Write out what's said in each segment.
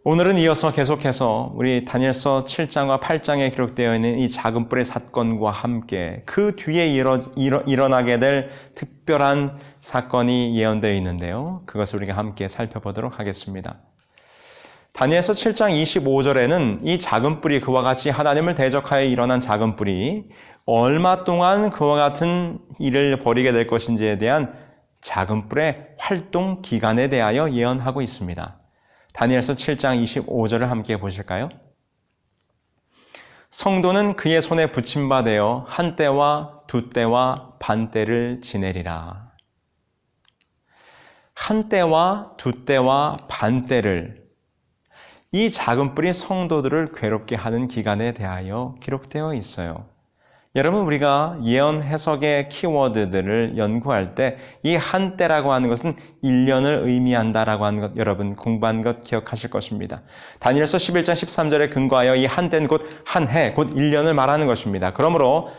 오늘은 이어서 계속해서 우리 다니엘서 7장과 8장에 기록되어 있는 이 작은 뿔의 사건과 함께 그 뒤에 일어나게 될 특별한 사건이 예언되어 있는데요. 그것을 우리가 함께 살펴보도록 하겠습니다. 다니엘서 7장 25절에는 이 작은 뿔이 그와 같이 하나님을 대적하여 일어난 작은 뿔이 얼마 동안 그와 같은 일을 벌이게 될 것인지에 대한 작은 뿔의 활동 기간에 대하여 예언하고 있습니다. 다니엘서 7장 25절을 함께 보실까요? 성도는 그의 손에 붙임받아 한 때와 두 때와 반 때를 지내리라. 한 때와 두 때와 반 때를, 이 작은 뿔이 성도들을 괴롭게 하는 기간에 대하여 기록되어 있어요. 여러분, 우리가 예언 해석의 키워드들을 연구할 때 이 한때라고 하는 것은 1년을 의미한다라고 하는 것, 여러분 공부한 것 기억하실 것입니다. 다니엘서 11장 13절에 근거하여 이 한때는 곧 한 해, 곧 1년을 말하는 것입니다. 그러므로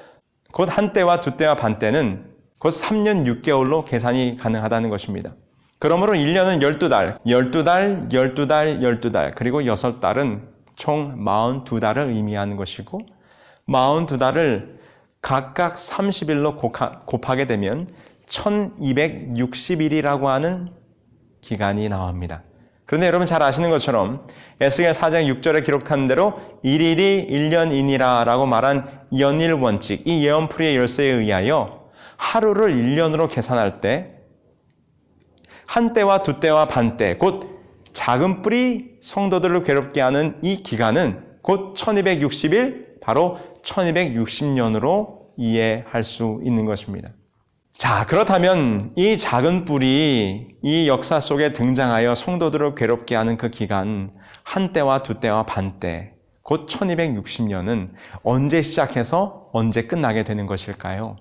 곧 한때와 두때와 반때는 곧 3년 6개월로 계산이 가능하다는 것입니다. 그러므로 1년은 12달, 12달, 12달, 12달, 그리고 6달은 총 42달을 의미하는 것이고, 42달을 각각 30일로 곱하게 되면 1260일이라고 하는 기간이 나옵니다. 그런데 여러분 잘 아시는 것처럼 에스겔 4장 6절에 기록한 대로 1일이 1년이니라 라고 말한 연일 원칙, 이 예언풀이의 열쇠에 의하여 하루를 1년으로 계산할 때 한 때와 두 때와 반 때, 곧 작은 뿔이 성도들을 괴롭게 하는 이 기간은 곧 1260일, 바로 1260년으로 이해할 수 있는 것입니다. 자, 그렇다면 이 작은 뿔이 이 역사 속에 등장하여 성도들을 괴롭게 하는 그 기간, 한 때와 두 때와 반 때, 곧 1260년은 언제 시작해서 언제 끝나게 되는 것일까요?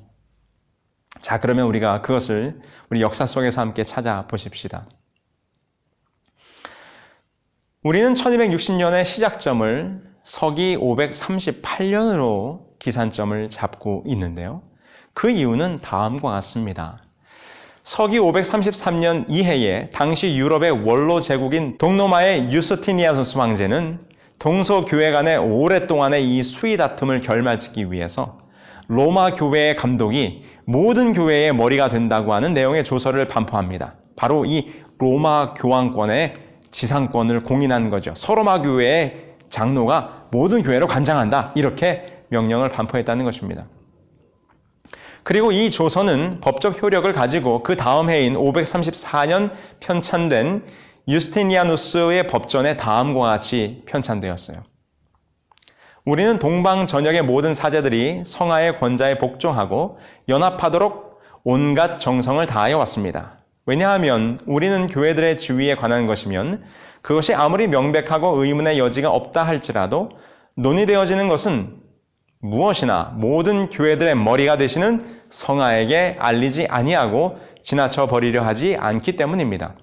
자, 그러면 우리가 그것을 우리 역사 속에서 함께 찾아보십시다. 우리는 1260년의 시작점을 서기 538년으로 기산점을 잡고 있는데요. 그 이유는 다음과 같습니다. 서기 533년 이해에 당시 유럽의 원로 제국인 동로마의 유스티니아누스 황제는 동서교회 간의 오랫동안의 이 수위 다툼을 결말짓기 위해서 로마 교회의 감독이 모든 교회의 머리가 된다고 하는 내용의 조서를 반포합니다. 바로 이 로마 교황권의 지상권을 공인한 거죠. 서로마 교회의 장로가 모든 교회로 관장한다, 이렇게 명령을 반포했다는 것입니다. 그리고 이 조서는 법적 효력을 가지고 그 다음 해인 534년 편찬된 유스티니아누스의 법전에 다음과 같이 편찬되었어요. 우리는 동방 전역의 모든 사제들이 성하의 권자에 복종하고 연합하도록 온갖 정성을 다하여 왔습니다. 왜냐하면 우리는 교회들의 지위에 관한 것이면 그것이 아무리 명백하고 의문의 여지가 없다 할지라도 논의되어지는 것은 무엇이나 모든 교회들의 머리가 되시는 성하에게 알리지 아니하고 지나쳐 버리려 하지 않기 때문입니다.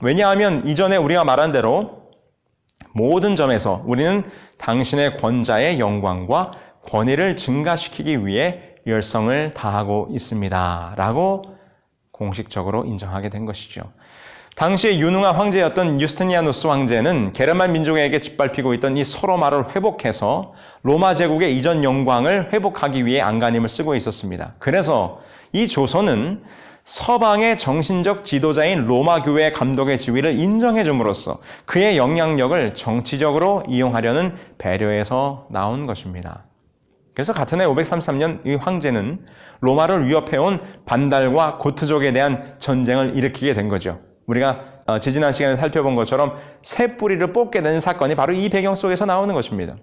왜냐하면 이전에 우리가 말한 대로 모든 점에서 우리는 당신의 권자의 영광과 권위를 증가시키기 위해 열성을 다하고 있습니다. 라고 공식적으로 인정하게 된 것이죠. 당시에 유능한 황제였던 유스티니아누스 황제는 게르만 민족에게 짓밟히고 있던 이 서로마를 회복해서 로마 제국의 이전 영광을 회복하기 위해 안간힘을 쓰고 있었습니다. 그래서 이 조서는 서방의 정신적 지도자인 로마 교회 감독의 지위를 인정해 줌으로써 그의 영향력을 정치적으로 이용하려는 배려에서 나온 것입니다. 그래서 같은 해 533년 이 황제는 로마를 위협해온 반달과 고트족에 대한 전쟁을 일으키게 된 거죠. 우리가 지지난 시간에 살펴본 것처럼 새 뿌리를 뽑게 되는 사건이 바로 이 배경 속에서 나오는 것입니다.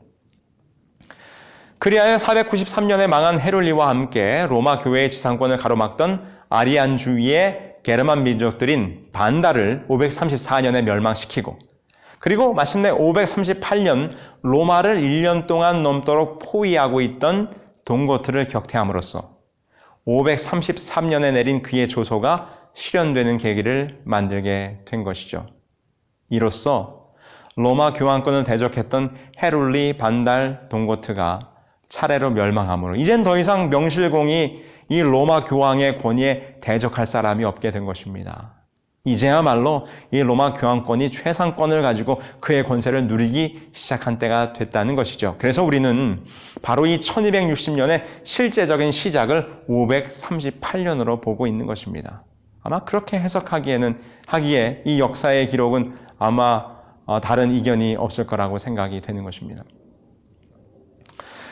그리하여 493년에 망한 헤룰리와 함께 로마 교회의 지상권을 가로막던 아리안주의의 게르만 민족들인 반달을 534년에 멸망시키고, 그리고 마침내 538년 로마를 1년 동안 넘도록 포위하고 있던 동고트를 격퇴함으로써 533년에 내린 그의 조서가 실현되는 계기를 만들게 된 것이죠. 이로써 로마 교황권을 대적했던 헤룰리, 반달, 동고트가 차례로 멸망함으로 이젠 더 이상 명실공히 이 로마 교황의 권위에 대적할 사람이 없게 된 것입니다. 이제야말로 이 로마 교황권이 최상권을 가지고 그의 권세를 누리기 시작한 때가 됐다는 것이죠. 그래서 우리는 바로 이 1260년의 실제적인 시작을 538년으로 보고 있는 것입니다. 아마 그렇게 하기에 이 역사의 기록은 아마 다른 이견이 없을 거라고 생각이 되는 것입니다.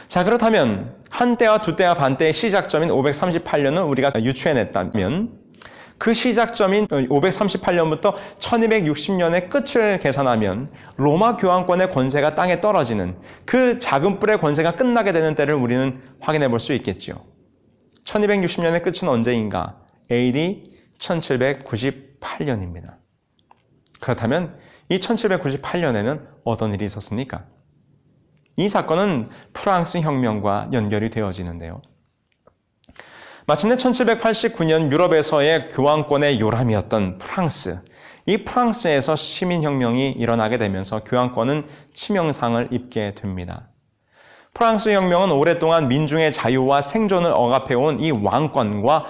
자, 그렇다면 한때와 두때와 반때의 시작점인 538년을 우리가 유추해냈다면 그 시작점인 538년부터 1260년의 끝을 계산하면 로마 교황권의 권세가 땅에 떨어지는 그 작은 뿔의 권세가 끝나게 되는 때를 우리는 확인해 볼 수 있겠죠. 1260년의 끝은 언제인가? AD 1798년입니다. 그렇다면 이 1798년에는 어떤 일이 있었습니까? 이 사건은 프랑스 혁명과 연결이 되어지는데요. 마침내 1789년 유럽에서의 교황권의 요람이었던 프랑스, 이 프랑스에서 시민혁명이 일어나게 되면서 교황권은 치명상을 입게 됩니다. 프랑스 혁명은 오랫동안 민중의 자유와 생존을 억압해온 이 왕권과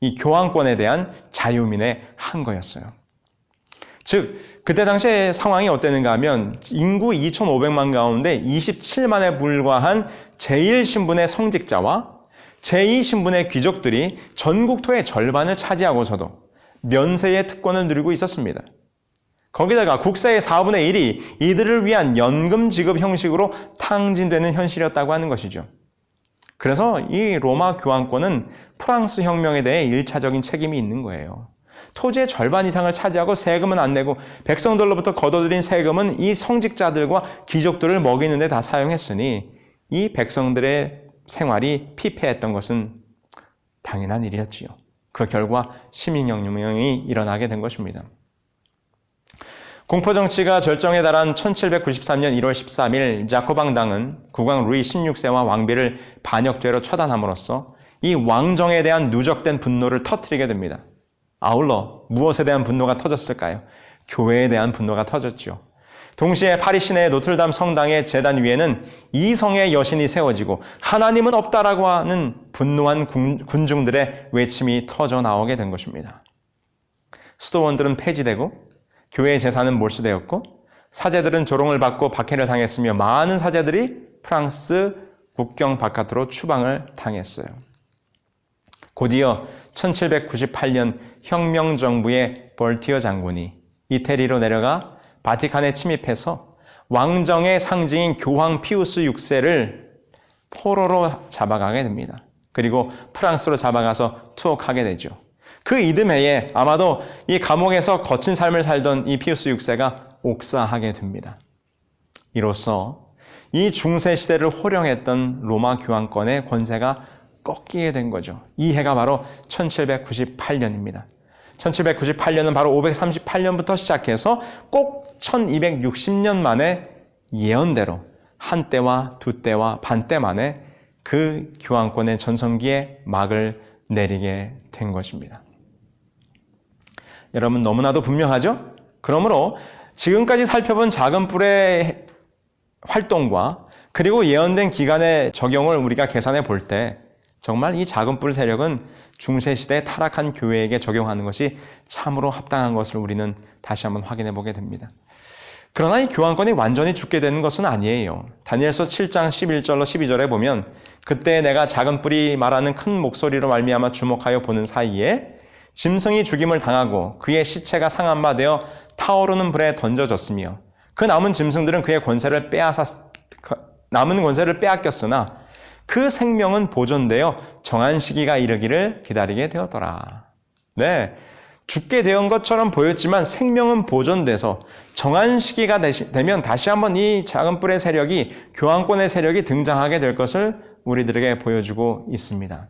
이 교황권에 대한 자유민의 항거였어요. 즉, 그때 당시의 상황이 어땠는가 하면 인구 2,500만 가운데 27만에 불과한 제1신분의 성직자와 제2신분의 귀족들이 전국토의 절반을 차지하고서도 면세의 특권을 누리고 있었습니다. 거기다가 국세의 4분의 1이 이들을 위한 연금 지급 형식으로 탕진되는 현실이었다고 하는 것이죠. 그래서 이 로마 교황권은 프랑스 혁명에 대해 1차적인 책임이 있는 거예요. 토지의 절반 이상을 차지하고 세금은 안 내고 백성들로부터 걷어들인 세금은 이 성직자들과 귀족들을 먹이는 데 다 사용했으니 이 백성들의 생활이 피폐했던 것은 당연한 일이었지요. 그 결과 시민혁명이 일어나게 된 것입니다. 공포정치가 절정에 달한 1793년 1월 13일 자코방당은 국왕 루이 16세와 왕비를 반역죄로 처단함으로써 이 왕정에 대한 누적된 분노를 터뜨리게 됩니다. 아울러 무엇에 대한 분노가 터졌을까요? 교회에 대한 분노가 터졌죠. 동시에 파리 시내의 노틀담 성당의 제단 위에는 이성의 여신이 세워지고 하나님은 없다라고 하는 분노한 군중들의 외침이 터져 나오게 된 것입니다. 수도원들은 폐지되고 교회의 재산은 몰수되었고 사제들은 조롱을 받고 박해를 당했으며 많은 사제들이 프랑스 국경 바깥으로 추방을 당했어요. 곧이어 1798년 혁명정부의 볼티어 장군이 이태리로 내려가 바티칸에 침입해서 왕정의 상징인 교황 피우스 6세를 포로로 잡아가게 됩니다. 그리고 프랑스로 잡아가서 투옥하게 되죠. 그 이듬해에 아마도 이 감옥에서 거친 삶을 살던 이 피우스 6세가 옥사하게 됩니다. 이로써 이 중세 시대를 호령했던 로마 교황권의 권세가 꺾이게 된 거죠. 이 해가 바로 1798년입니다. 1798년은 바로 538년부터 시작해서 꼭 1260년 만에 예언대로 한때와 두때와 반때 만에 그 교황권의 전성기에 막을 내리게 된 것입니다. 여러분 너무나도 분명하죠? 그러므로 지금까지 살펴본 작은 뿔의 활동과 그리고 예언된 기간의 적용을 우리가 계산해 볼 때 정말 이 작은 뿔 세력은 중세시대에 타락한 교회에게 적용하는 것이 참으로 합당한 것을 우리는 다시 한번 확인해 보게 됩니다. 그러나 이 교황권이 완전히 죽게 되는 것은 아니에요. 다니엘서 7장 11절로 12절에 보면 그때 내가 작은 뿔이 말하는 큰 목소리로 말미암아 주목하여 보는 사이에 짐승이 죽임을 당하고 그의 시체가 상한 바 되어 타오르는 불에 던져졌으며 그 남은 짐승들은 그의 권세를 빼앗겼으나 그 생명은 보존되어 정한 시기가 이르기를 기다리게 되었더라. 네, 죽게 된 것처럼 보였지만 생명은 보존돼서 정한 시기가 되면 다시 한번 이 작은 뿔의 세력이 교황권의 세력이 등장하게 될 것을 우리들에게 보여주고 있습니다.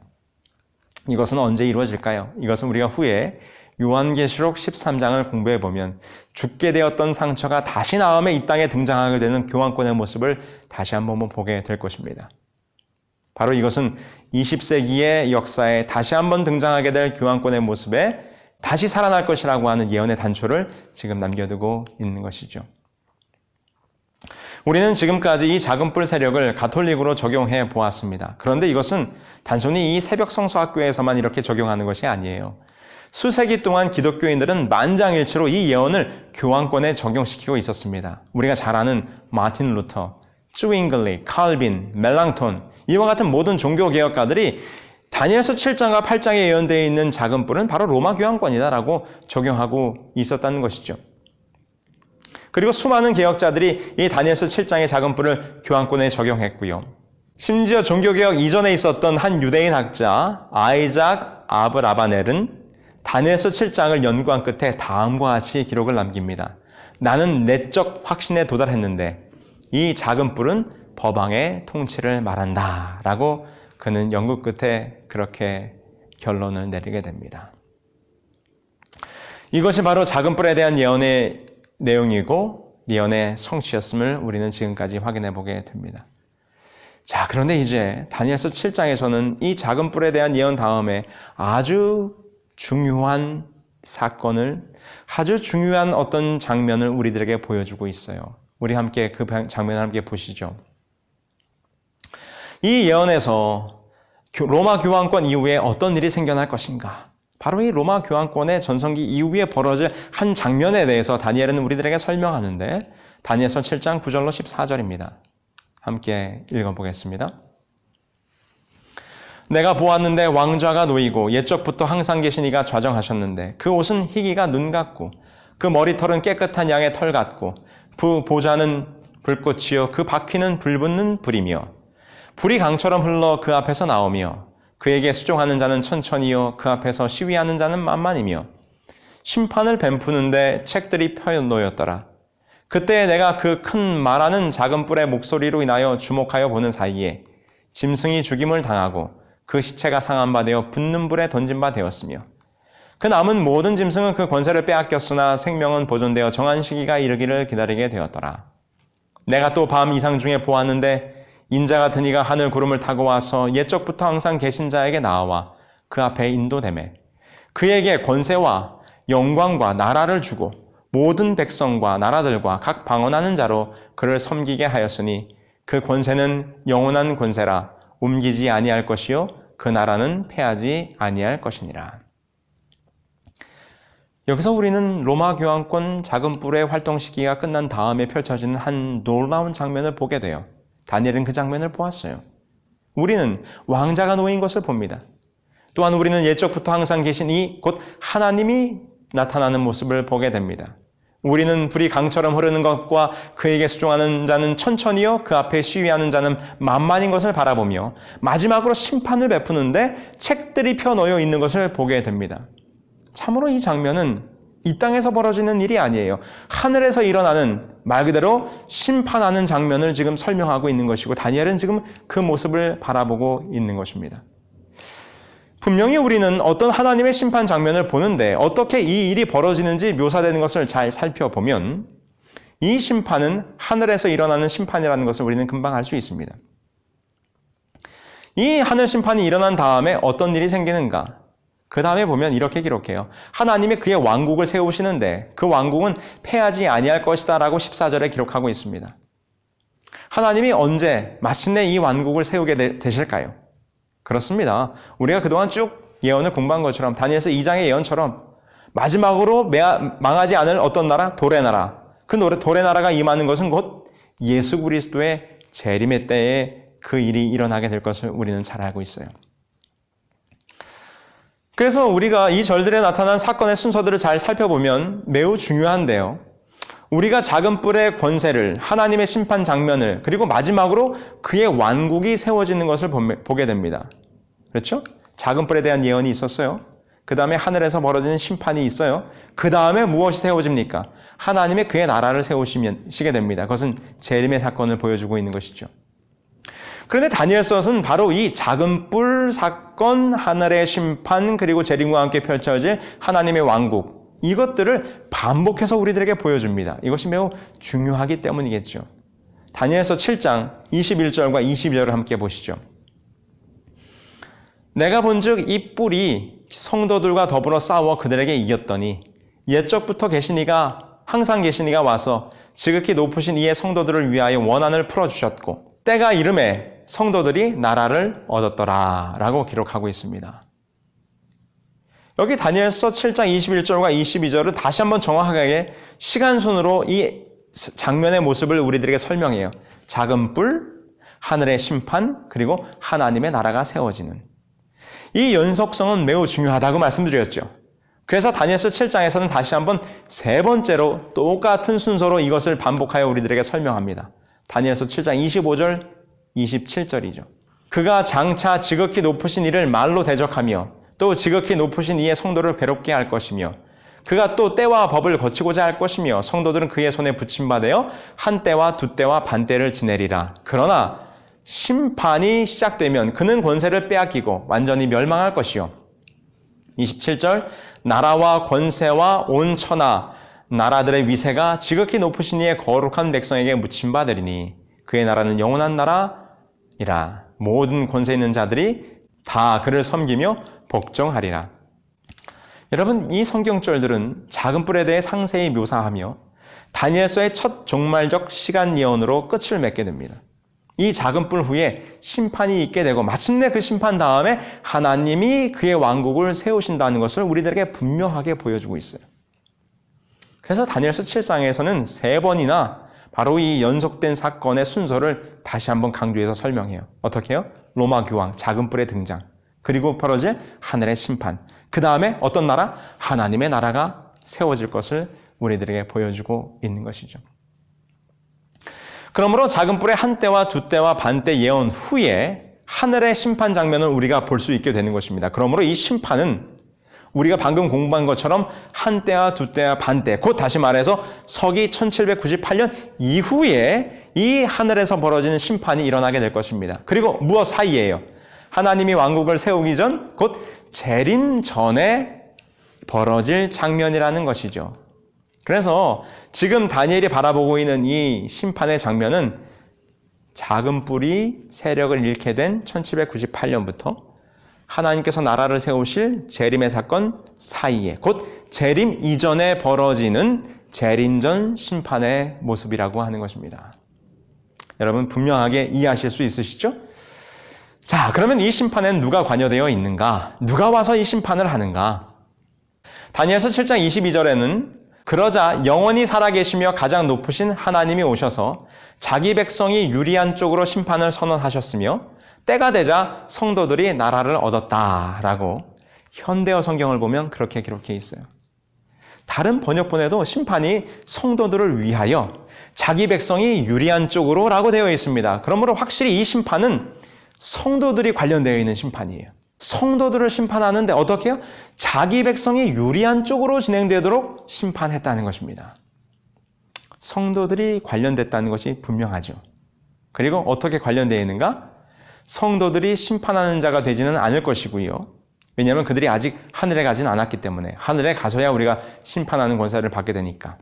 이것은 언제 이루어질까요? 이것은 우리가 후에 요한계시록 13장을 공부해 보면 죽게 되었던 상처가 다시 나음에 이 땅에 등장하게 되는 교황권의 모습을 다시 한번 보게 될 것입니다. 바로 이것은 20세기의 역사에 다시 한번 등장하게 될 교황권의 모습에 다시 살아날 것이라고 하는 예언의 단초를 지금 남겨두고 있는 것이죠. 우리는 지금까지 이 작은 뿔 세력을 가톨릭으로 적용해 보았습니다. 그런데 이것은 단순히 이 새벽 성서학교에서만 이렇게 적용하는 것이 아니에요. 수세기 동안 기독교인들은 만장일치로 이 예언을 교황권에 적용시키고 있었습니다. 우리가 잘 아는 마틴 루터, 쯔윙글리, 칼빈, 멜랑톤 이와 같은 모든 종교개혁가들이 다니엘서 7장과 8장에 예언되어 있는 작은 뿔은 바로 로마 교황권이다라고 적용하고 있었다는 것이죠. 그리고 수많은 개혁자들이 이 다니엘서 7장의 작은 뿔을 교황권에 적용했고요. 심지어 종교개혁 이전에 있었던 한 유대인 학자 아이작 아브라바넬은 다니엘서 7장을 연구한 끝에 다음과 같이 기록을 남깁니다. 나는 내적 확신에 도달했는데 이 작은 뿔은 법왕의 통치를 말한다 라고 그는 연구 끝에 그렇게 결론을 내리게 됩니다. 이것이 바로 작은 뿔에 대한 예언의 내용이고 예언의 성취였음을 우리는 지금까지 확인해 보게 됩니다. 자, 그런데 이제 다니엘서 7장에서는 이 작은 뿔에 대한 예언 다음에 아주 중요한 사건을, 아주 중요한 어떤 장면을 우리들에게 보여주고 있어요. 우리 함께 그 장면을 함께 보시죠. 이 예언에서 로마 교황권 이후에 어떤 일이 생겨날 것인가? 바로 이 로마 교황권의 전성기 이후에 벌어질 한 장면에 대해서 다니엘은 우리들에게 설명하는데 다니엘서 7장 9절로 14절입니다. 함께 읽어보겠습니다. 내가 보았는데 왕좌가 놓이고 옛적부터 항상 계신 이가 좌정하셨는데 그 옷은 희기가 눈 같고 그 머리털은 깨끗한 양의 털 같고 그 보좌는 불꽃이요 그 바퀴는 불붙는 불이며 불이 강처럼 흘러 그 앞에서 나오며 그에게 수종하는 자는 천천히요 그 앞에서 시위하는 자는 만만이며 심판을 뱀푸는데 책들이 펴 놓였더라. 그때 내가 그 큰 말하는 작은 뿔의 목소리로 인하여 주목하여 보는 사이에 짐승이 죽임을 당하고 그 시체가 상한 바 되어 붙는 불에 던진 바 되었으며 그 남은 모든 짐승은 그 권세를 빼앗겼으나 생명은 보존되어 정한 시기가 이르기를 기다리게 되었더라. 내가 또 밤 이상 중에 보았는데 인자 같은 이가 하늘 구름을 타고 와서 옛적부터 항상 계신 자에게 나와 그 앞에 인도되매 그에게 권세와 영광과 나라를 주고 모든 백성과 나라들과 각 방언하는 자로 그를 섬기게 하였으니 그 권세는 영원한 권세라 옮기지 아니할 것이요 그 나라는 패하지 아니할 것이니라. 여기서 우리는 로마 교황권 작은 뿔의 활동 시기가 끝난 다음에 펼쳐지는 한 놀라운 장면을 보게 돼요. 다니엘은 그 장면을 보았어요. 우리는 왕자가 놓인 것을 봅니다. 또한 우리는 옛적부터 항상 계신 이 곧 하나님이 나타나는 모습을 보게 됩니다. 우리는 불이 강처럼 흐르는 것과 그에게 수종하는 자는 천천히요 그 앞에 시위하는 자는 만만인 것을 바라보며 마지막으로 심판을 베푸는데 책들이 펴놓여 있는 것을 보게 됩니다. 참으로 이 장면은 이 땅에서 벌어지는 일이 아니에요. 하늘에서 일어나는 말 그대로 심판하는 장면을 지금 설명하고 있는 것이고 다니엘은 지금 그 모습을 바라보고 있는 것입니다. 분명히 우리는 어떤 하나님의 심판 장면을 보는데 어떻게 이 일이 벌어지는지 묘사되는 것을 잘 살펴보면 이 심판은 하늘에서 일어나는 심판이라는 것을 우리는 금방 알 수 있습니다. 이 하늘 심판이 일어난 다음에 어떤 일이 생기는가? 그 다음에 보면 이렇게 기록해요. 하나님이 그의 왕국을 세우시는데 그 왕국은 패하지 아니할 것이다 라고 14절에 기록하고 있습니다. 하나님이 언제 마침내 이 왕국을 세우게 되실까요? 그렇습니다. 우리가 그동안 쭉 예언을 공부한 것처럼 다니엘서 2장의 예언처럼 마지막으로 망하지 않을 어떤 나라? 돌의 나라. 그 돌의 나라가 임하는 것은 곧 예수 그리스도의 재림의 때에 그 일이 일어나게 될 것을 우리는 잘 알고 있어요. 그래서 우리가 이 절들에 나타난 사건의 순서들을 잘 살펴보면 매우 중요한데요. 우리가 작은 뿔의 권세를, 하나님의 심판 장면을, 그리고 마지막으로 그의 왕국이 세워지는 것을 보게 됩니다. 그렇죠? 작은 뿔에 대한 예언이 있었어요. 그 다음에 하늘에서 벌어지는 심판이 있어요. 그 다음에 무엇이 세워집니까? 하나님의 그의 나라를 세우시게 됩니다. 그것은 재림의 사건을 보여주고 있는 것이죠. 그런데 다니엘서는 바로 이 작은 뿔 사건, 하늘의 심판, 그리고 재림과 함께 펼쳐질 하나님의 왕국, 이것들을 반복해서 우리들에게 보여줍니다. 이것이 매우 중요하기 때문이겠죠. 다니엘서 7장 21절과 22절을 함께 보시죠. 내가 본즉 이 뿔이 성도들과 더불어 싸워 그들에게 이겼더니 옛적부터 계신 이가 항상 계신 이가 와서 지극히 높으신 이의 성도들을 위하여 원한을 풀어주셨고 때가 이름에 성도들이 나라를 얻었더라 라고 기록하고 있습니다. 여기 다니엘서 7장 21절과 22절은 다시 한번 정확하게 시간순으로 이 장면의 모습을 우리들에게 설명해요. 작은 뿔, 하늘의 심판, 그리고 하나님의 나라가 세워지는. 이 연속성은 매우 중요하다고 말씀드렸죠. 그래서 다니엘서 7장에서는 다시 한번 세 번째로 똑같은 순서로 이것을 반복하여 우리들에게 설명합니다. 다니엘서 7장 25절, 27절이죠. 그가 장차 지극히 높으신 이를 말로 대적하며 또 지극히 높으신 이의 성도를 괴롭게 할 것이며 그가 또 때와 법을 거치고자 할 것이며 성도들은 그의 손에 붙임받아 한 때와 두 때와 반 때를 지내리라. 그러나 심판이 시작되면 그는 권세를 빼앗기고 완전히 멸망할 것이요. 27절 나라와 권세와 온 천하 나라들의 위세가 지극히 높으신 이의 거룩한 백성에게 묻힘받으리니 그의 나라는 영원한 나라이라. 모든 권세 있는 자들이 다 그를 섬기며 복종하리라. 여러분, 이 성경절들은 작은 뿔에 대해 상세히 묘사하며 다니엘서의 첫 종말적 시간 예언으로 끝을 맺게 됩니다. 이 작은 뿔 후에 심판이 있게 되고 마침내 그 심판 다음에 하나님이 그의 왕국을 세우신다는 것을 우리들에게 분명하게 보여주고 있어요. 그래서 다니엘서 7장에서는 세 번이나 바로 이 연속된 사건의 순서를 다시 한번 강조해서 설명해요. 어떻게 해요? 로마 교황, 작은 뿔의 등장, 그리고 벌어질 하늘의 심판, 그 다음에 어떤 나라? 하나님의 나라가 세워질 것을 우리들에게 보여주고 있는 것이죠. 그러므로 작은 뿔의 한 때와 두 때와 반 때 예언 후에 하늘의 심판 장면을 우리가 볼 수 있게 되는 것입니다. 그러므로 이 심판은 우리가 방금 공부한 것처럼 한 때와 두 때와 반 때, 곧 다시 말해서 서기 1798년 이후에 이 하늘에서 벌어지는 심판이 일어나게 될 것입니다. 그리고 무엇 사이에요? 하나님이 왕국을 세우기 전, 곧 재림 전에 벌어질 장면이라는 것이죠. 그래서 지금 다니엘이 바라보고 있는 이 심판의 장면은 작은 뿔이 세력을 잃게 된 1798년부터 하나님께서 나라를 세우실 재림의 사건 사이에, 곧 재림 이전에 벌어지는 재림전 심판의 모습이라고 하는 것입니다. 여러분 분명하게 이해하실 수 있으시죠? 자, 그러면 이 심판에는 누가 관여되어 있는가? 누가 와서 이 심판을 하는가? 다니엘서 7장 22절에는 그러자 영원히 살아계시며 가장 높으신 하나님이 오셔서 자기 백성이 유리한 쪽으로 심판을 선언하셨으며 때가 되자 성도들이 나라를 얻었다라고 현대어 성경을 보면 그렇게 기록해 있어요. 다른 번역본에도 심판이 성도들을 위하여 자기 백성이 유리한 쪽으로라고 되어 있습니다. 그러므로 확실히 이 심판은 성도들이 관련되어 있는 심판이에요. 성도들을 심판하는데 어떻게 해요? 자기 백성이 유리한 쪽으로 진행되도록 심판했다는 것입니다. 성도들이 관련됐다는 것이 분명하죠. 그리고 어떻게 관련되어 있는가? 성도들이 심판하는 자가 되지는 않을 것이고요. 왜냐하면 그들이 아직 하늘에 가진 않았기 때문에 하늘에 가서야 우리가 심판하는 권세를 받게 되니까.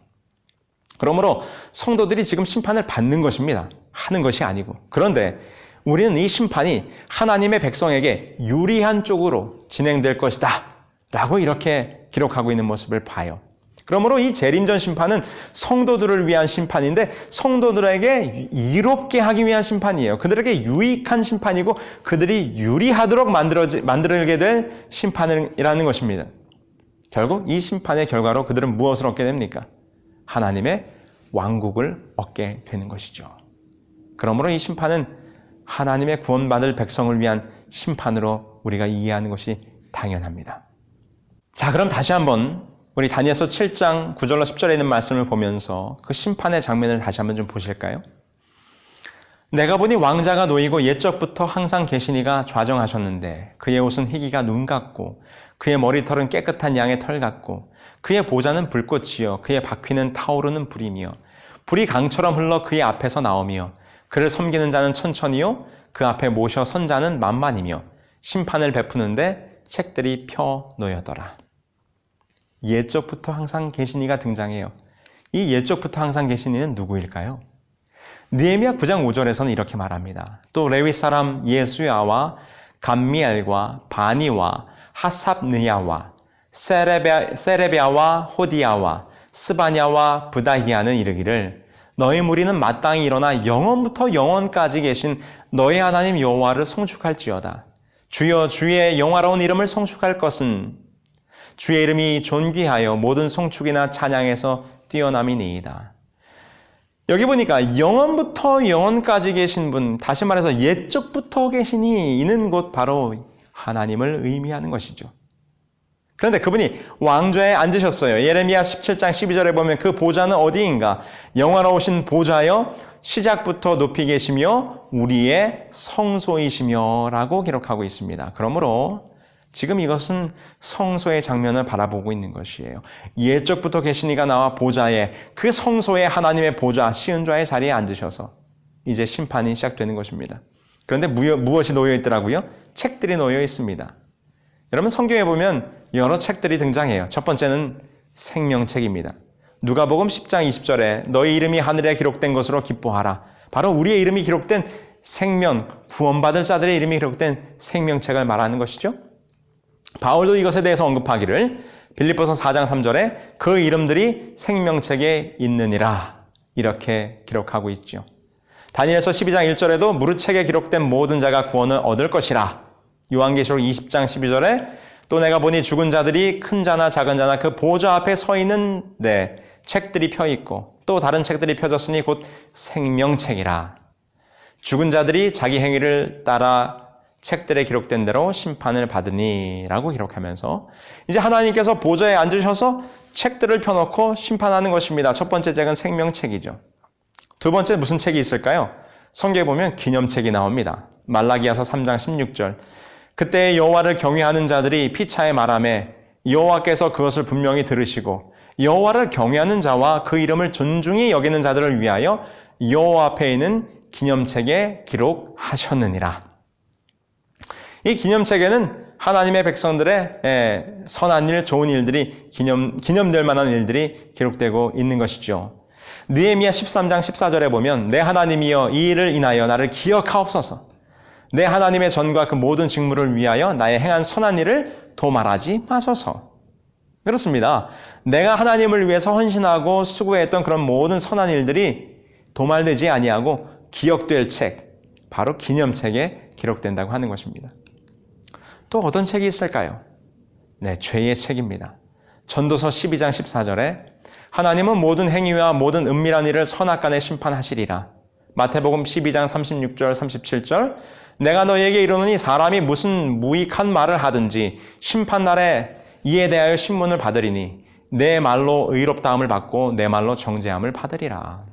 그러므로 성도들이 지금 심판을 받는 것입니다. 하는 것이 아니고. 그런데 우리는 이 심판이 하나님의 백성에게 유리한 쪽으로 진행될 것이다 라고 이렇게 기록하고 있는 모습을 봐요. 그러므로 이 재림전 심판은 성도들을 위한 심판인데 성도들에게 이롭게 하기 위한 심판이에요. 그들에게 유익한 심판이고 그들이 유리하도록 만들게 될 심판이라는 것입니다. 결국 이 심판의 결과로 그들은 무엇을 얻게 됩니까? 하나님의 왕국을 얻게 되는 것이죠. 그러므로 이 심판은 하나님의 구원받을 백성을 위한 심판으로 우리가 이해하는 것이 당연합니다. 자, 그럼 다시 한번 우리 다니엘서 7장 9절로 10절에 있는 말씀을 보면서 그 심판의 장면을 다시 한번 좀 보실까요? 내가 보니 왕자가 놓이고 옛적부터 항상 계시니가 좌정하셨는데 그의 옷은 희기가 눈 같고 그의 머리털은 깨끗한 양의 털 같고 그의 보좌는 불꽃이요 그의 바퀴는 타오르는 불이며 불이 강처럼 흘러 그의 앞에서 나오며 그를 섬기는 자는 천천히요 그 앞에 모셔 선 자는 만만이며 심판을 베푸는데 책들이 펴 놓여더라. 옛적부터 항상 계시니가 등장해요. 이 옛적부터 항상 계시니는 누구일까요? 느헤미야 9장 5절에서는 이렇게 말합니다. 또 레위 사람 예수야와 감미엘과 바니와 하삽느야와 세레비아와 호디야와 스바냐와 브다히야는 이르기를 너희 무리는 마땅히 일어나 영원부터 영원까지 계신 너희 하나님 여호와를 송축할지어다. 주여 주의 영화로운 이름을 송축할 것은 주의 이름이 존귀하여 모든 송축이나 찬양에서 뛰어남이니이다. 여기 보니까 영원부터 영원까지 계신 분, 다시 말해서 옛적부터 계시니 이는 곧 바로 하나님을 의미하는 것이죠. 그런데 그분이 왕좌에 앉으셨어요. 예레미야 17장 12절에 보면 그 보좌는 어디인가? 영화로우신 보좌여 시작부터 높이 계시며 우리의 성소이시며 라고 기록하고 있습니다. 그러므로 지금 이것은 성소의 장면을 바라보고 있는 것이에요. 옛적부터 계시니가 나와 보좌에, 그 성소에 하나님의 보좌, 시은좌의 자리에 앉으셔서 이제 심판이 시작되는 것입니다. 그런데 무엇이 놓여 있더라고요? 책들이 놓여 있습니다. 여러분 성경에 보면 여러 책들이 등장해요. 첫 번째는 생명책입니다. 누가복음 10장 20절에 너희 이름이 하늘에 기록된 것으로 기뻐하라. 바로 우리의 이름이 기록된 생명, 구원받을 자들의 이름이 기록된 생명책을 말하는 것이죠. 바울도 이것에 대해서 언급하기를 빌립보서 4장 3절에 그 이름들이 생명책에 있느니라 이렇게 기록하고 있죠. 다니엘서 12장 1절에도 무릇책에 기록된 모든 자가 구원을 얻을 것이라. 요한계시록 20장 12절에 또 내가 보니 죽은 자들이 큰 자나 작은 자나 그 보좌 앞에 서 있는데 책들이 펴 있고 또 다른 책들이 펴졌으니 곧 생명책이라. 죽은 자들이 자기 행위를 따라 책들에 기록된 대로 심판을 받으니 라고 기록하면서 이제 하나님께서 보좌에 앉으셔서 책들을 펴놓고 심판하는 것입니다. 첫 번째 책은 생명책이죠. 두 번째 무슨 책이 있을까요? 성경에 보면 기념책이 나옵니다. 말라기야서 3장 16절 그때 여호와를 경외하는 자들이 피차에 말하매 여호와께서 그것을 분명히 들으시고 여호와를 경외하는 자와 그 이름을 존중히 여기는 자들을 위하여 여호와 앞에 있는 기념책에 기록하셨느니라. 이 기념책에는 하나님의 백성들의 선한 일, 좋은 일들이 기념될 만한 일들이 기록되고 있는 것이죠. 느헤미야 13장 14절에 보면 내 하나님이여 이 일을 인하여 나를 기억하옵소서. 내 하나님의 전과 그 모든 직무를 위하여 나의 행한 선한 일을 도말하지 마소서. 그렇습니다. 내가 하나님을 위해서 헌신하고 수고했던 그런 모든 선한 일들이 도말되지 아니하고 기억될 책, 바로 기념책에 기록된다고 하는 것입니다. 또 어떤 책이 있을까요? 네, 죄의 책입니다. 전도서 12장 14절에 하나님은 모든 행위와 모든 은밀한 일을 선악간에 심판하시리라. 마태복음 12장 36절 37절 내가 너희에게 이르노니 사람이 무슨 무익한 말을 하든지 심판날에 이에 대하여 신문을 받으리니 내 말로 의롭다함을 받고 내 말로 정죄함을 받으리라.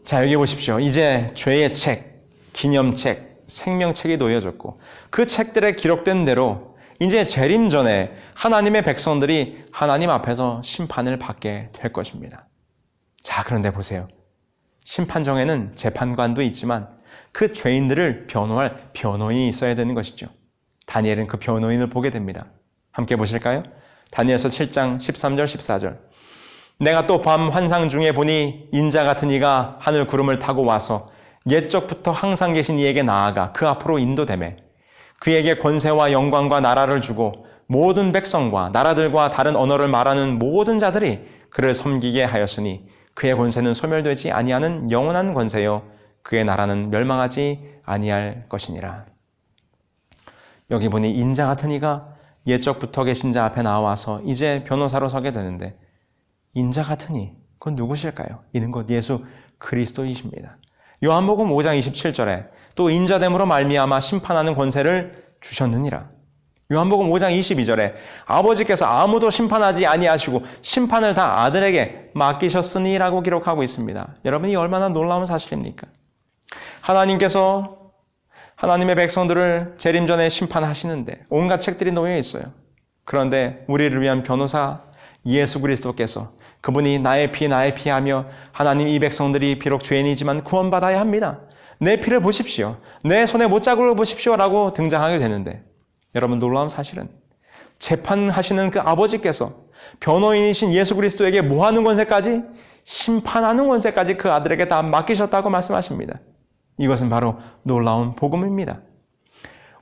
자, 여기 보십시오. 이제 죄의 책, 기념책, 생명책이 놓여졌고 그 책들에 기록된 대로 이제 재림 전에 하나님의 백성들이 하나님 앞에서 심판을 받게 될 것입니다. 자, 그런데 보세요. 심판정에는 재판관도 있지만 그 죄인들을 변호할 변호인이 있어야 되는 것이죠. 다니엘은 그 변호인을 보게 됩니다. 함께 보실까요? 다니엘서 7장 13절 14절 내가 또 밤 환상 중에 보니 인자 같은 이가 하늘 구름을 타고 와서 옛적부터 항상 계신 이에게 나아가 그 앞으로 인도되매 그에게 권세와 영광과 나라를 주고 모든 백성과 나라들과 다른 언어를 말하는 모든 자들이 그를 섬기게 하였으니 그의 권세는 소멸되지 아니하는 영원한 권세요 그의 나라는 멸망하지 아니할 것이니라. 여기 보니 인자 같은 이가 옛적부터 계신 자 앞에 나와서 이제 변호사로 서게 되는데 인자 같은 이, 그건 누구실까요? 이는 곧 예수 그리스도이십니다. 요한복음 5장 27절에 또 인자됨으로 말미암아 심판하는 권세를 주셨느니라. 요한복음 5장 22절에 아버지께서 아무도 심판하지 아니하시고 심판을 다 아들에게 맡기셨으니 라고 기록하고 있습니다. 여러분, 이 얼마나 놀라운 사실입니까? 하나님께서 하나님의 백성들을 재림 전에 심판하시는데 온갖 책들이 놓여 있어요. 그런데 우리를 위한 변호사 예수 그리스도께서 그분이 나의 피 하며 하나님 이 백성들이 비록 죄인이지만 구원받아야 합니다. 내 피를 보십시오. 내 손에 못자국을 보십시오 라고 등장하게 되는데 여러분, 놀라운 사실은 재판하시는 그 아버지께서 변호인이신 예수 그리스도에게 뭐하는 권세까지? 심판하는 권세까지 그 아들에게 다 맡기셨다고 말씀하십니다. 이것은 바로 놀라운 복음입니다.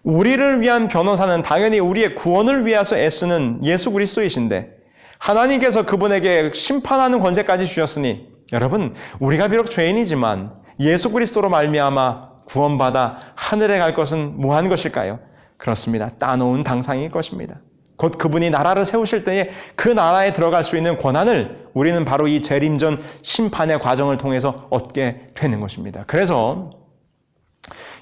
우리를 위한 변호사는 당연히 우리의 구원을 위해서 애쓰는 예수 그리스도이신데 하나님께서 그분에게 심판하는 권세까지 주셨으니 여러분, 우리가 비록 죄인이지만 예수 그리스도로 말미암아 구원받아 하늘에 갈 것은 뭐한 것일까요? 그렇습니다. 따놓은 당상일 것입니다. 곧 그분이 나라를 세우실 때에 그 나라에 들어갈 수 있는 권한을 우리는 바로 이 재림전 심판의 과정을 통해서 얻게 되는 것입니다. 그래서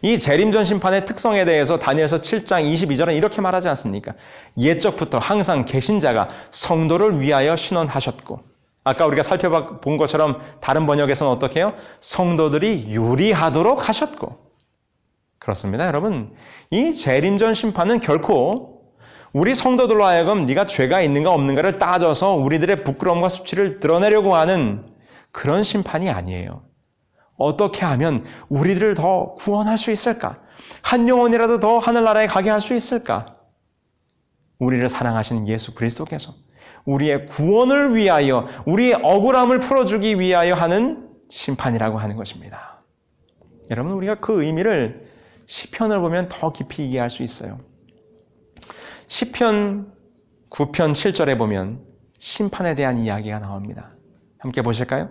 이 재림전 심판의 특성에 대해서 다니엘서 7장 22절은 이렇게 말하지 않습니까? 옛적부터 항상 계신 자가 성도를 위하여 신원하셨고, 아까 우리가 살펴본 것처럼 다른 번역에서는 어떻게 해요? 성도들이 유리하도록 하셨고. 그렇습니다, 여러분. 이 재림전 심판은 결코 우리 성도들로 하여금 네가 죄가 있는가 없는가를 따져서 우리들의 부끄러움과 수치를 드러내려고 하는 그런 심판이 아니에요. 어떻게 하면 우리들을 더 구원할 수 있을까? 한 영혼이라도 더 하늘나라에 가게 할 수 있을까? 우리를 사랑하시는 예수 그리스도께서 우리의 구원을 위하여, 우리의 억울함을 풀어주기 위하여 하는 심판이라고 하는 것입니다. 여러분, 우리가 그 의미를 시편을 보면 더 깊이 이해할 수 있어요. 시편 9편 7절에 보면 심판에 대한 이야기가 나옵니다. 함께 보실까요?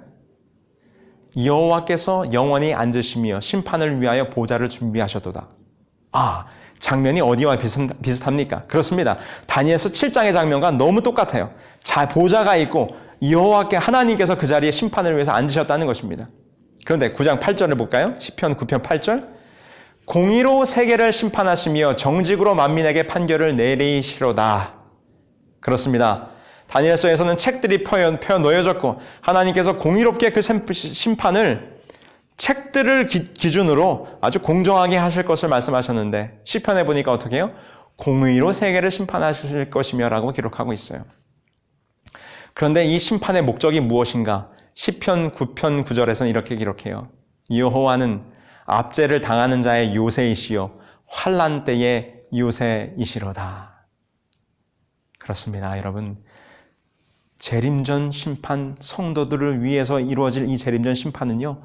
여호와께서 영원히 앉으시며 심판을 위하여 보좌를 준비하셨도다. 장면이 어디와 비슷합니까? 그렇습니다. 다니엘서 7장의 장면과 너무 똑같아요. 보좌가 있고 여호와께 하나님께서 그 자리에 심판을 위해서 앉으셨다는 것입니다. 그런데 9장 8절을 볼까요? 시편 9편 8절. 공의로 세계를 심판하시며 정직으로 만민에게 판결을 내리시로다. 그렇습니다. 다니엘서에서는 책들이 펴 놓여졌고 하나님께서 공의롭게 그 심판을 책들을 기준으로 아주 공정하게 하실 것을 말씀하셨는데 시편에 보니까 어떻게 해요? 공의로 세계를 심판하실 것이며 라고 기록하고 있어요. 그런데 이 심판의 목적이 무엇인가? 시편 9편 9절에서는 이렇게 기록해요. 여호와는 압제를 당하는 자의 요새이시요 환난 때의 요새이시로다. 그렇습니다, 여러분. 재림전 심판, 성도들을 위해서 이루어질 이 재림전 심판은요,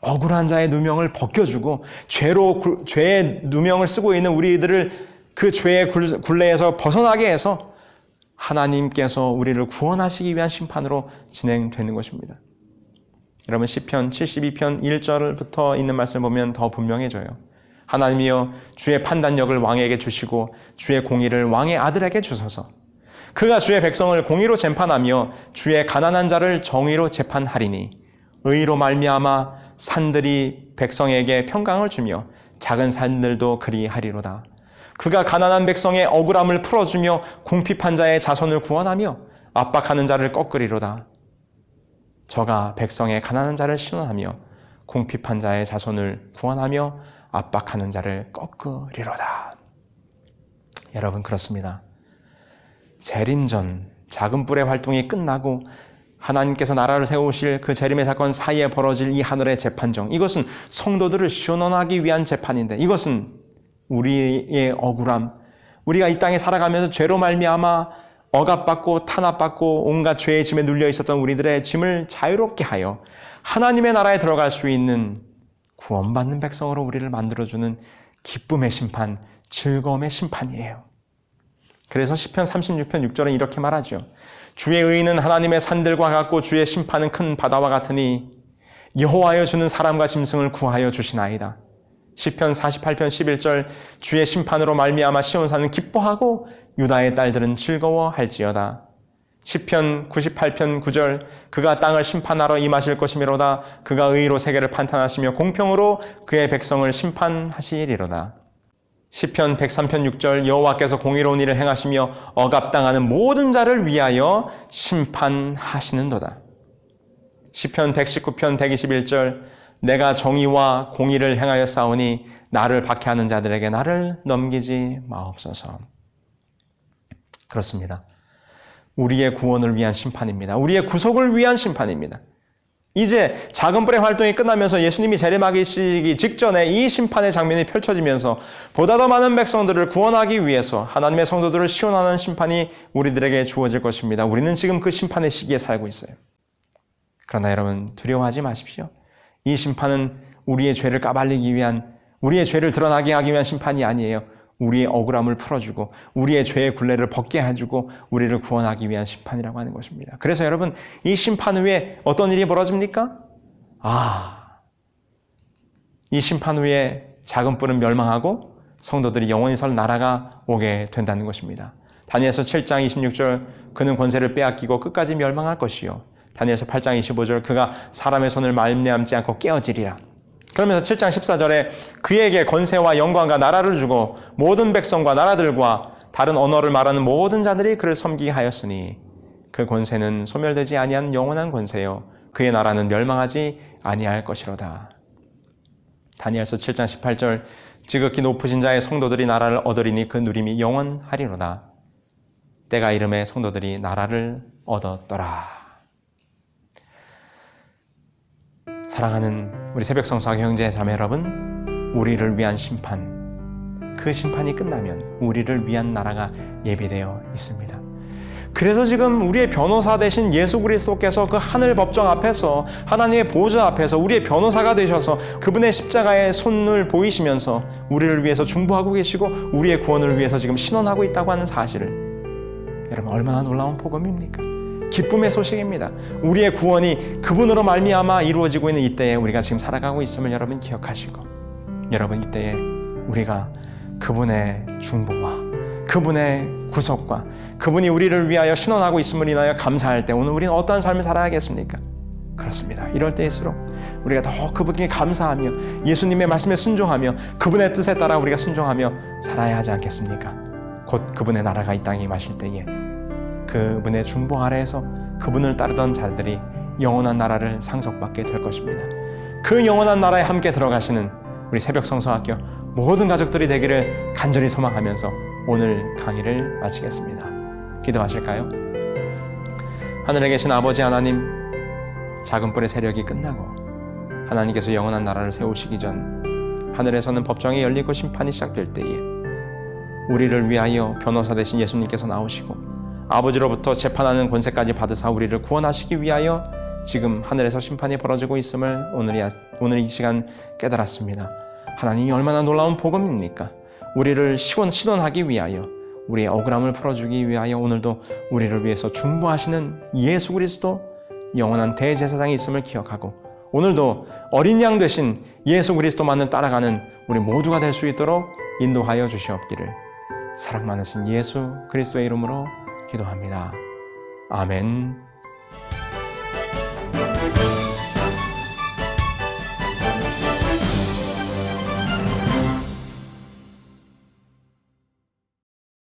억울한 자의 누명을 벗겨주고 죄의 누명을 쓰고 있는 우리들을 그 죄의 굴레에서 벗어나게 해서 하나님께서 우리를 구원하시기 위한 심판으로 진행되는 것입니다. 여러분, 시편 72편 1절부터 있는 말씀을 보면 더 분명해져요. 하나님이여 주의 판단력을 왕에게 주시고 주의 공의를 왕의 아들에게 주소서. 그가 주의 백성을 공의로 재판하며 주의 가난한 자를 정의로 재판하리니 의로 말미암아 산들이 백성에게 평강을 주며 작은 산들도 그리하리로다. 그가 가난한 백성의 억울함을 풀어주며 궁핍한 자의 자손을 구원하며 압박하는 자를 꺾으리로다. 저가 백성의 가난한 자를 신원하며 궁핍한 자의 자손을 구원하며 압박하는 자를 꺾으리로다. 여러분, 그렇습니다. 재림전, 작은 뿔의 활동이 끝나고 하나님께서 나라를 세우실 그 재림의 사건 사이에 벌어질 이 하늘의 재판정, 이것은 성도들을 신원하기 위한 재판인데, 이것은 우리의 억울함, 우리가 이 땅에 살아가면서 죄로 말미암아 억압받고 탄압받고 온갖 죄의 짐에 눌려 있었던 우리들의 짐을 자유롭게 하여 하나님의 나라에 들어갈 수 있는 구원받는 백성으로 우리를 만들어주는 기쁨의 심판, 즐거움의 심판이에요. 그래서 시편 36편 6절은 이렇게 말하죠. 주의 의는 하나님의 산들과 같고 주의 심판은 큰 바다와 같으니 여호와여 주는 사람과 짐승을 구하여 주시나이다. 시편 48편 11절 주의 심판으로 말미암아 시온산은 기뻐하고 유다의 딸들은 즐거워할지어다. 시편 98편 9절 그가 땅을 심판하러 임하실 것이미로다. 그가 의로 세계를 판단하시며 공평으로 그의 백성을 심판하시리로다. 시편 103편 6절 여호와께서 공의로운 일을 행하시며 억압당하는 모든 자를 위하여 심판하시는도다. 시편 119편 121절 내가 정의와 공의를 행하여 싸우니 나를 박해하는 자들에게 나를 넘기지 마옵소서. 그렇습니다. 우리의 구원을 위한 심판입니다. 우리의 구속을 위한 심판입니다. 이제 작은 뿔의 활동이 끝나면서 예수님이 재림하시기 직전에 이 심판의 장면이 펼쳐지면서 보다 더 많은 백성들을 구원하기 위해서 하나님의 성도들을 시온하는 심판이 우리들에게 주어질 것입니다. 우리는 지금 그 심판의 시기에 살고 있어요. 그러나 여러분, 두려워하지 마십시오. 이 심판은 우리의 죄를 까발리기 위한, 우리의 죄를 드러나게 하기 위한 심판이 아니에요. 우리의 억울함을 풀어주고 우리의 죄의 굴레를 벗게 해주고 우리를 구원하기 위한 심판이라고 하는 것입니다. 그래서 여러분, 이 심판 후에 어떤 일이 벌어집니까? 이 심판 후에 작은 뿔은 멸망하고 성도들이 영원히 설 나라가 오게 된다는 것입니다. 다니엘서 7장 26절 그는 권세를 빼앗기고 끝까지 멸망할 것이요. 다니엘서 8장 25절 그가 사람의 손을 말미암지 않고 깨어지리라. 그러면서 7장 14절에 그에게 권세와 영광과 나라를 주고 모든 백성과 나라들과 다른 언어를 말하는 모든 자들이 그를 섬기게 하였으니 그 권세는 소멸되지 아니한 영원한 권세요 그의 나라는 멸망하지 아니할 것이로다. 다니엘서 7장 18절 지극히 높으신 자의 성도들이 나라를 얻으리니 그 누림이 영원하리로다. 때가 이름에 성도들이 나라를 얻었더라. 사랑하는 우리 새벽성서 형제 자매 여러분, 우리를 위한 심판, 그 심판이 끝나면 우리를 위한 나라가 예비되어 있습니다. 그래서 지금 우리의 변호사 되신 예수 그리스도께서 그 하늘 법정 앞에서 하나님의 보좌 앞에서 우리의 변호사가 되셔서 그분의 십자가의 손을 보이시면서 우리를 위해서 중보하고 계시고 우리의 구원을 위해서 지금 신원하고 있다고 하는 사실을, 여러분 얼마나 놀라운 복음입니까? 기쁨의 소식입니다. 우리의 구원이 그분으로 말미암아 이루어지고 있는 이때에 우리가 지금 살아가고 있음을 여러분 기억하시고, 여러분 이때에 우리가 그분의 중보와 그분의 구속과 그분이 우리를 위하여 신원하고 있음을 인하여 감사할 때 오늘 우리는 어떠한 삶을 살아야겠습니까? 그렇습니다. 이럴 때일수록 우리가 더 그분께 감사하며 예수님의 말씀에 순종하며 그분의 뜻에 따라 우리가 순종하며 살아야 하지 않겠습니까? 곧 그분의 나라가 이 땅에 임하실 때에 그분의 중보 아래에서 그분을 따르던 자들이 영원한 나라를 상속받게 될 것입니다. 그 영원한 나라에 함께 들어가시는 우리 새벽성서학교 모든 가족들이 되기를 간절히 소망하면서 오늘 강의를 마치겠습니다. 기도하실까요? 하늘에 계신 아버지 하나님, 작은 뿔의 세력이 끝나고 하나님께서 영원한 나라를 세우시기 전 하늘에서는 법정이 열리고 심판이 시작될 때에 우리를 위하여 변호사 되신 예수님께서 나오시고 아버지로부터 재판하는 권세까지 받으사 우리를 구원하시기 위하여 지금 하늘에서 심판이 벌어지고 있음을 오늘 이 시간 깨달았습니다. 하나님이 얼마나 놀라운 복음입니까? 우리를 신원하기 위하여, 우리의 억울함을 풀어주기 위하여 오늘도 우리를 위해서 중보하시는 예수 그리스도 영원한 대제사장이 있음을 기억하고 오늘도 어린 양 되신 예수 그리스도만을 따라가는 우리 모두가 될 수 있도록 인도하여 주시옵기를 사랑 많으신 예수 그리스도의 이름으로 기도합니다. 아멘.